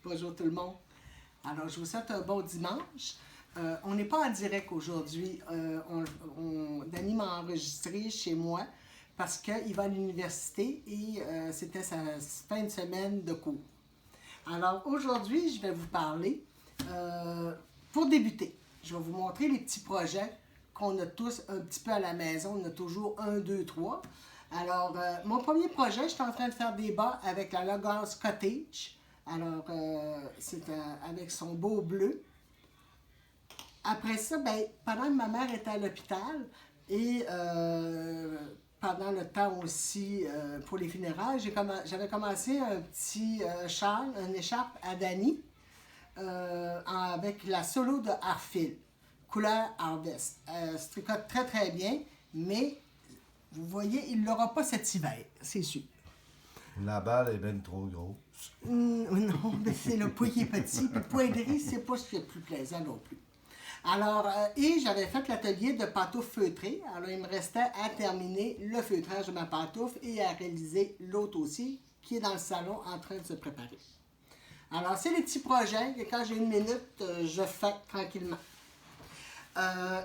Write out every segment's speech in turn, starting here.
Bonjour tout le monde. Alors, je vous souhaite un bon dimanche. On n'est pas en direct aujourd'hui. Danny m'a enregistré chez moi parce qu'il va à l'université et c'était sa fin de semaine de cours. Alors, aujourd'hui, je vais vous parler, pour débuter, je vais vous montrer les petits projets qu'on a tous un petit peu à la maison. On a toujours 1, 2, 3. Alors, mon premier projet, je suis en train de faire des bas avec la Logos Cottage. Alors, c'est avec son beau bleu. Après ça, ben, pendant que ma mère était à l'hôpital et pendant le temps aussi pour les funérailles, j'avais commencé un petit châle, une écharpe à Dany avec la solo de Harfield, couleur Harvest. Se tricote très très bien, mais vous voyez, il ne l'aura pas cet hiver, c'est sûr. La balle est bien trop grosse. Non, mais c'est le poids qui est petit. Puis le poiderie, c'est pas ce qui est le plus plaisant non plus. Alors, et j'avais fait l'atelier de pantoufles feutrées. Alors, il me restait à terminer le feutrage de ma pantoufle et à réaliser l'autre aussi, qui est dans le salon en train de se préparer. Alors, c'est les petits projets que quand j'ai une minute, je fais tranquillement.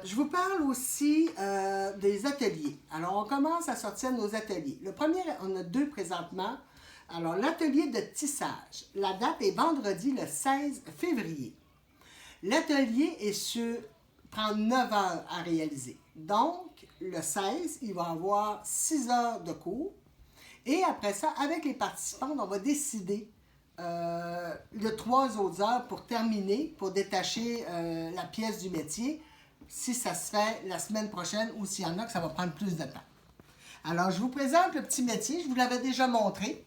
Je vous parle aussi des ateliers. Alors, on commence à sortir nos ateliers. Le premier, on a 2 présentement. Alors, l'atelier de tissage. La date est vendredi le 16 février. L'atelier prend 9 heures à réaliser. Donc, le 16, il va y avoir 6 heures de cours. Et après ça, avec les participants, on va décider de 3 autres heures pour terminer, pour détacher la pièce du métier, si ça se fait la semaine prochaine ou s'il y en a que ça va prendre plus de temps. Alors, je vous présente le petit métier, je vous l'avais déjà montré.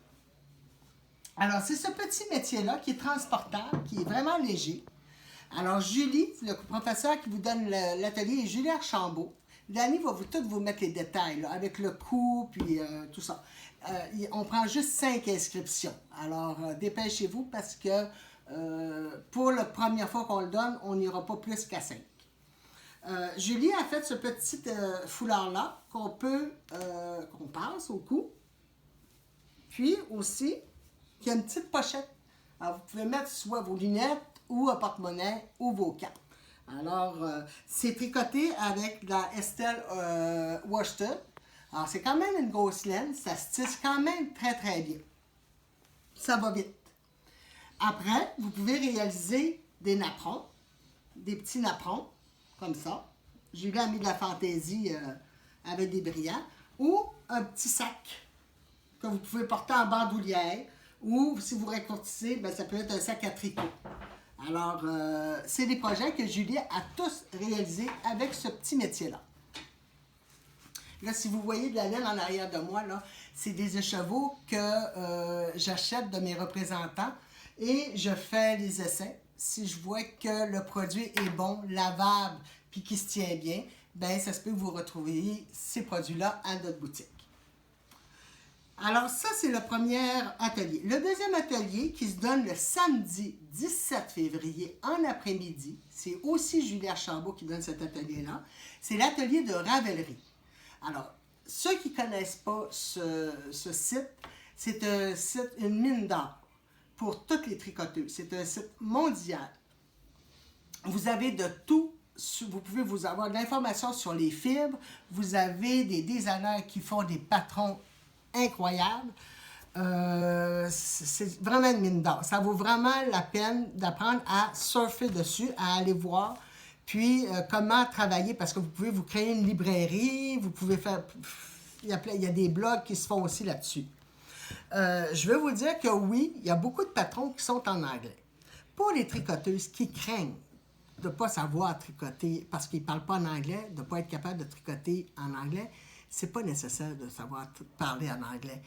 Alors, c'est ce petit métier-là qui est transportable, qui est vraiment léger. Alors, Julie, le professeur qui vous donne l'atelier, est Julie Archambault. Danny va vous mettre les détails, là, avec le coût, puis tout ça. On prend juste 5 inscriptions. Alors, dépêchez-vous parce que pour la première fois qu'on le donne, on n'ira pas plus qu'à 5. Julie a fait ce petit foulard-là qu'on passe au cou. Puis aussi, il y a une petite pochette. Alors, vous pouvez mettre soit vos lunettes ou un porte-monnaie ou vos cartes. Alors, c'est tricoté avec de la Estelle Worsted. Alors, c'est quand même une grosse laine. Ça se tisse quand même très, très bien. Ça va vite. Après, vous pouvez réaliser des napperons, des petits napperons, comme ça. Julie a mis de la fantaisie avec des brillants. Ou un petit sac que vous pouvez porter en bandoulière. Ou, si vous raccourcissez, ben, ça peut être un sac à tricot. Alors, c'est des projets que Julie a tous réalisés avec ce petit métier-là. Là, si vous voyez de la laine en arrière de moi, là, c'est des écheveaux que j'achète de mes représentants et je fais les essais. Si je vois que le produit est bon, lavable, puis qui se tient bien, bien, ça se peut que vous retrouviez ces produits-là à notre boutique. Alors, ça, c'est le premier atelier. Le deuxième atelier qui se donne le samedi 17 février en après-midi, c'est aussi Julie Archambault qui donne cet atelier-là, c'est l'atelier de ravellerie. Alors, ceux qui ne connaissent pas ce site, c'est un site, une mine d'or pour toutes les tricoteuses. C'est un site mondial. Vous avez de tout. Vous pouvez vous avoir de l'information sur les fibres. Vous avez des designers qui font des patrons incroyables. C'est vraiment une mine d'or. Ça vaut vraiment la peine d'apprendre à surfer dessus, à aller voir. Puis, comment travailler, parce que vous pouvez vous créer une librairie, vous pouvez faire... Il y a des blogs qui se font aussi là-dessus. Je veux vous dire que oui, il y a beaucoup de patrons qui sont en anglais. Pour les tricoteuses qui craignent de ne pas savoir tricoter parce qu'ils ne parlent pas en anglais, de ne pas être capable de tricoter en anglais, c'est pas nécessaire de savoir parler en anglais.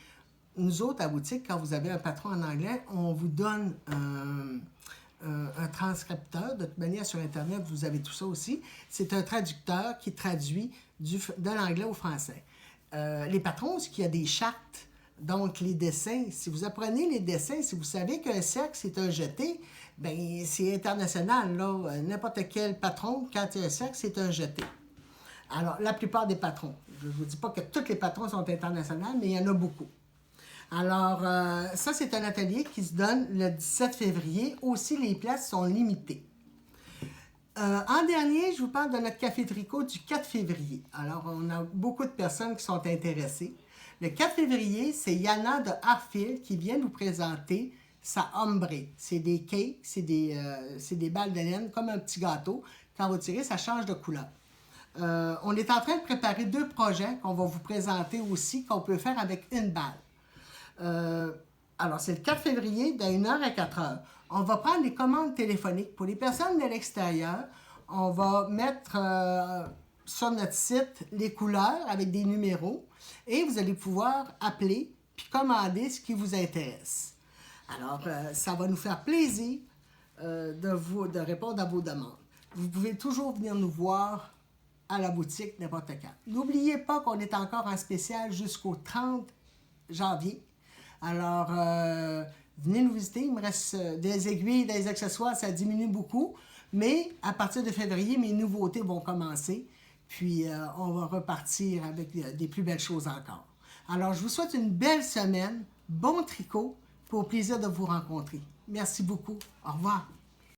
Nous autres, à boutique, quand vous avez un patron en anglais, on vous donne un transcripteur. De toute manière, sur Internet, vous avez tout ça aussi. C'est un traducteur qui traduit de l'anglais au français. Les patrons, c'est qu'il y a des chartes. Donc, les dessins, si vous apprenez les dessins, si vous savez qu'un cercle, c'est un jeté, bien, c'est international, là. N'importe quel patron, quand il y a un cercle, c'est un jeté. Alors, la plupart des patrons. Je ne vous dis pas que tous les patrons sont internationaux, mais il y en a beaucoup. Alors, ça, c'est un atelier qui se donne le 17 février. Aussi, les places sont limitées. En dernier, je vous parle de notre café tricot du 4 février. Alors, on a beaucoup de personnes qui sont intéressées. Le 4 février, c'est Yana de Harfield qui vient nous présenter sa ombre. C'est des cakes, c'est des balles de laine, comme un petit gâteau. Quand vous tirez, ça change de couleur. On est en train de préparer 2 projets qu'on va vous présenter aussi, qu'on peut faire avec une balle. Alors, c'est le 4 février, de 1h à 4h. On va prendre des commandes téléphoniques. Pour les personnes de l'extérieur, on va mettre sur notre site les couleurs avec des numéros et vous allez pouvoir appeler puis commander ce qui vous intéresse. Alors, ça va nous faire plaisir de répondre à vos demandes. Vous pouvez toujours venir nous voir à la boutique n'importe quand. N'oubliez pas qu'on est encore en spécial jusqu'au 30 janvier. Alors, venez nous visiter. Il me reste des aiguilles, des accessoires, ça diminue beaucoup. Mais à partir de février, mes nouveautés vont commencer. Puis, on va repartir avec des plus belles choses encore. Alors, je vous souhaite une belle semaine, bon tricot, pour au plaisir de vous rencontrer. Merci beaucoup. Au revoir.